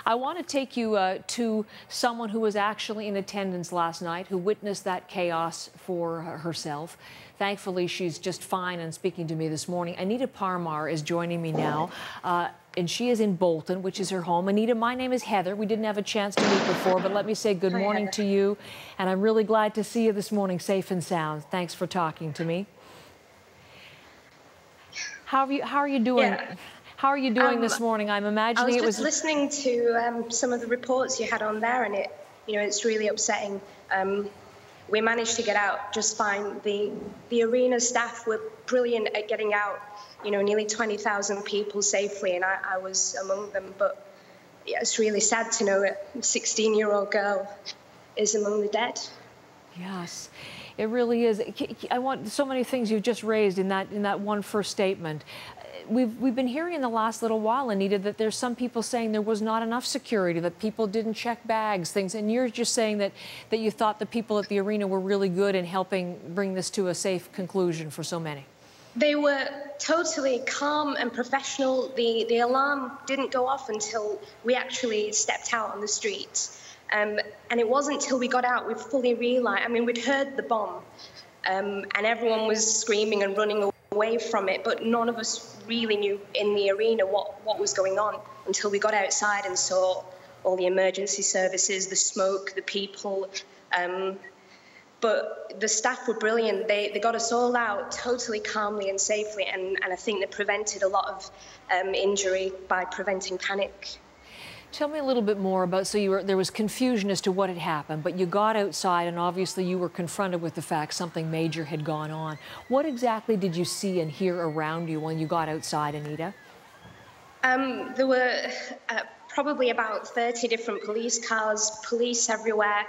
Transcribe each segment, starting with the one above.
I want to take you to someone who was actually in attendance last night, who witnessed that chaos for herself. Thankfully, she's just fine and speaking to me this morning. Anita Parmar is joining me now, and she is in Bolton, which is her home. Anita, my name is Heather. We didn't have a chance to meet before, but let me say good morning to you. And I'm really glad to see you this morning, safe and sound. Thanks for talking to me. How are you doing? Yeah. How are you doing this morning? I'm imagining it was just listening to some of the reports you had on there, and it's really upsetting. We managed to get out just fine. The arena staff were brilliant at getting out, nearly 20,000 people safely, and I was among them. But yeah, it's really sad to know a 16-year-old girl is among the dead. Yes, it really is. I want so many things you've just raised in that one first statement. We've been hearing in the last little while, Anita, that there's some people saying there was not enough security, that people didn't check bags, things, and you're just saying that you thought the people at the arena were really good in helping bring this to a safe conclusion for so many. They were totally calm and professional. The alarm didn't go off until we actually stepped out on the street. And it wasn't until we got out we fully realized, we'd heard the bomb, and everyone was screaming and running away from it, but none of us really knew in the arena what was going on until we got outside and saw all the emergency services, the smoke, the people. But the staff were brilliant. They got us all out totally calmly and safely, and I think they prevented a lot of injury by preventing panic. Tell me a little bit more about, there was confusion as to what had happened, but you got outside and obviously you were confronted with the fact something major had gone on. What exactly did you see and hear around you when you got outside, Anita? There were probably about 30 different police cars, police everywhere.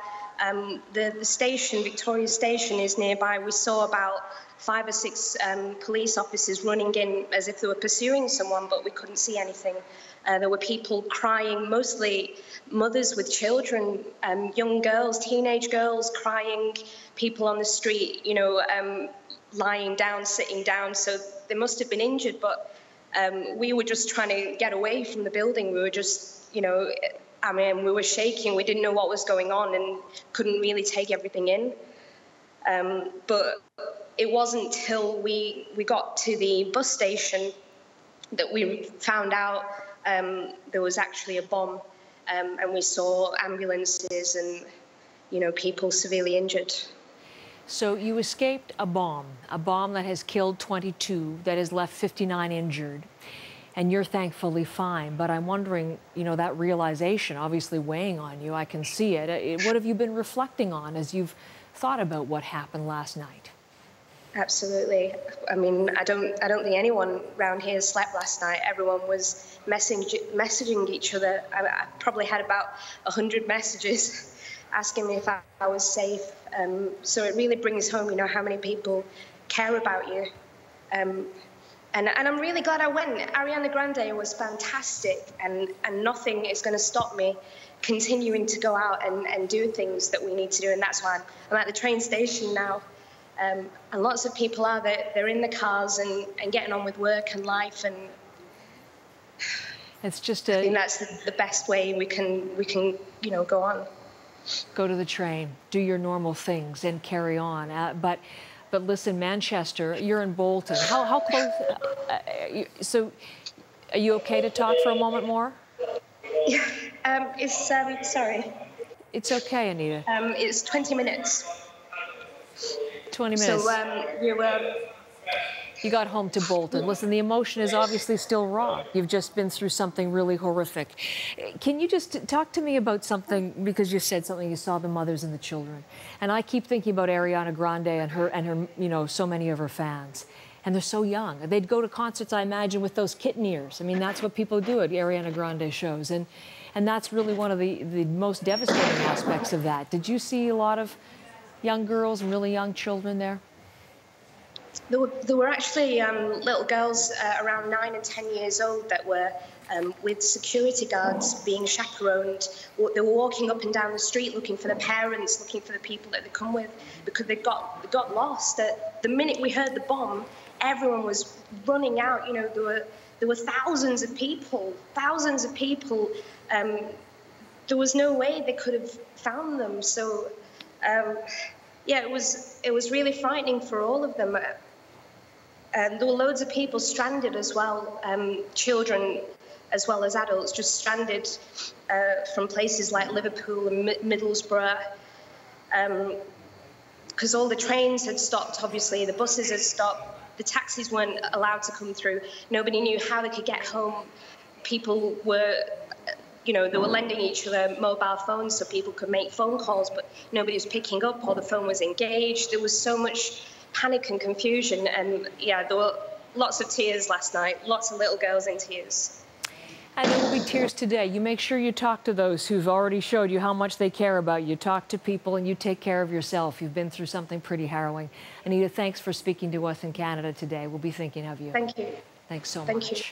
The station, Victoria Station, is nearby. We saw about 5 or 6 police officers running in as if they were pursuing someone, but we couldn't see anything. There were people crying, mostly mothers with children, young girls, teenage girls crying, people on the street, lying down, sitting down. So they must have been injured, but we were just trying to get away from the building. We were just, we were shaking. We didn't know what was going on and couldn't really take everything in. But it wasn't till we got to the bus station that we found out there was actually a bomb, and we saw ambulances and, people severely injured. So you escaped a bomb that has killed 22, that has left 59 injured, and you're thankfully fine. But I'm wondering, that realization obviously weighing on you, I can see it. What have you been reflecting on as you've thought about what happened last night? Absolutely. I don't think anyone around here slept last night. Everyone was messaging each other. I probably had about 100 messages asking me if I was safe. So it really brings home, how many people care about you. And I'm really glad I went. Ariana Grande was fantastic, and nothing is going to stop me continuing to go out and do things that we need to do. And that's why I'm at the train station now. And lots of people are there. They're in the cars and getting on with work and life, and it's just I think that's the best way we can go on. Go to the train, do your normal things, and carry on. But listen, Manchester, you're in Bolton. How close? So, are you okay to talk for a moment more? Yeah. Sorry. It's okay, Anita. It's 20 minutes. 20 minutes. So you got home to Bolton. Listen, the emotion is obviously still raw. You've just been through something really horrific. Can you just talk to me about something, because you said something, you saw the mothers and the children. And I keep thinking about Ariana Grande and her, so many of her fans. And they're so young. They'd go to concerts, I imagine, with those kitten ears. That's what people do at Ariana Grande shows. And that's really one of the most devastating aspects of that. Did you see a lot of young girls and really young children there? There were actually little girls around 9 and 10 years old that were with security guards being chaperoned. They were walking up and down the street looking for their parents, looking for the people that they come with, because they got lost. The minute we heard the bomb, everyone was running out. There were there were thousands of people, thousands of people. There was no way they could have found them. So, yeah, it was really frightening for all of them. There were loads of people stranded as well, children as well as adults, just stranded from places like Liverpool and Middlesbrough, because all the trains had stopped, obviously, the buses had stopped, the taxis weren't allowed to come through, nobody knew how they could get home. People were, they were lending each other mobile phones so people could make phone calls, but nobody was picking up or the phone was engaged. There was so much panic and confusion, and yeah, there were lots of tears last night, lots of little girls in tears. And there will be tears today. You make sure you talk to those who've already showed you how much they care about you. Talk to people and you take care of yourself. You've been through something pretty harrowing. Anita, thanks for speaking to us in Canada today. We'll be thinking of you. Thank you. Thanks so much. Thank you.